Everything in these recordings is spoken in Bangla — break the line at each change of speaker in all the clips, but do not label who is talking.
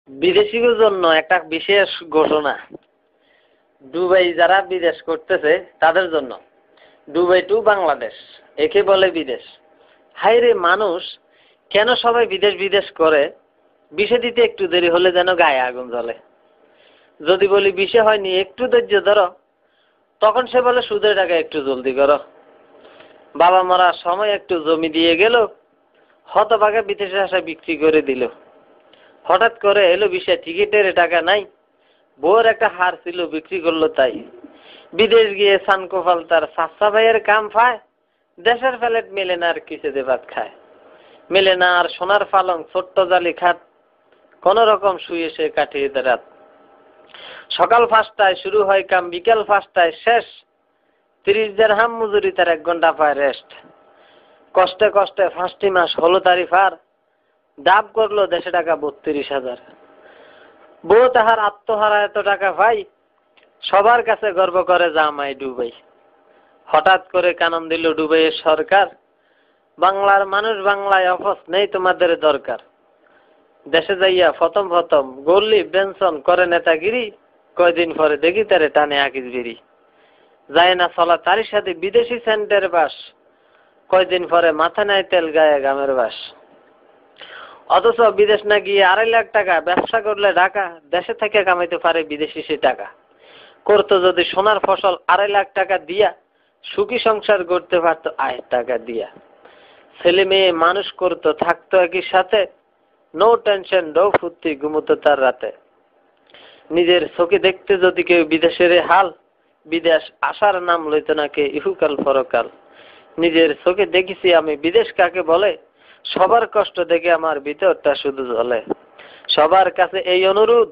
বিদেশিদের জন্য একটা বিশেষ ঘোষণা। দুবাই যারা বিদেশ করতেছে তাদের জন্য, দুবাই টু বাংলাদেশ একে বলে বিদেশ। হায়রে মানুষ কেন সবাই বিদেশ বিদেশ করে? বিষে দিতে একটু দেরি হলে যেন গায়ে আগুন জ্বলে। যদি বলি বিষে হয়নি, একটু ধৈর্য ধরো, তখন সে বলে সুদের টাকা একটু জলদি করো। বাবা মরার সময় একটু জমি দিয়ে গেল, হতভাগে বিদেশে আসা বিক্রি করে দিল। হঠাৎ করে এলো বিষয়, টিকিটের টাকা নাই, বউর একটা হার ছিল বিক্রি করলো। তাই বিদেশ গিয়ে সানকোফাল তার সাচ্চা ভাইয়ের কাম পায়। দেশের ফ্ল্যাট মেলে না আর কিসে ভাত খায়, মেলে না আর সোনার পালং ছোট্ট জালি খাট। কোন রকম শুয়ে সে কাটিয়ে রাত। সকাল 5টায় শুরু হয় কাম, বিকেল 5টায় শেষ। 30 দিরহাম মজুরি, তার 1 ঘন্টা পায় রেস্ট। কষ্টে কষ্টে 5টি মাস হলো তারি পার, ডাব করলো দেশে টাকা 32,000। বউ তাহার আত্মহারা এত টাকা পাই, সবার কাছে গর্ব করে জামাই ডুবাই। হঠাৎ করে কানন দিল ডুবাইয়ের সরকার, বাংলার মানুষ বাংলায় অফস নেই তোমাদের দরকার। দেশে যাইয়া প্রথম গল্লি বেনসন করে নেতাগিরি, কয়দিন পরে দেখি তারে টানে আকিস বিড়ি। যায় না চলা তারই সাথে বিদেশি সেন্টের বাস, কয়দিন পরে মাথা নাই তেল গায়ে গামের বাস। অথচ বিদেশ না গিয়ে 2.5 লাখ টাকা ব্যবসা করলে ঢাকা, দেশে থেকে কামাইতে পারে বিদেশি সে টাকা। করতো যদি সোনার ফসল 2.5 লাখ টাকা দিয়া, সুখী সংসার করতে পারতো আয়ের টাকা দিয়া। ছেলে মেয়ে মানুষ করতো, থাকতো একই সাথে, নো টেনশন নো ফুর্তি, ঘুমতো তার রাতে। নিজের চোখে দেখতে যদি কেউ বিদেশের হাল, বিদেশ আসার নাম লইতো না কে ইহুকাল পরকাল। নিজের চোখে দেখেছি আমি বিদেশ কাকে বলে, সবার কষ্ট দেখে আমার ভিতরটা শুধু জ্বলে। সবার কাছে এই অনুরোধ,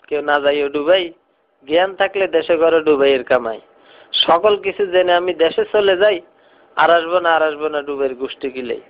কেউ না যাইও ডুবাই, জ্ঞান থাকলে দেশে ঘরে ডুবাইয়ের কামাই। সকল কিছু জেনে আমি দেশে চলে যাই, আর আসবো না ডুবের গোষ্ঠী গিলেই।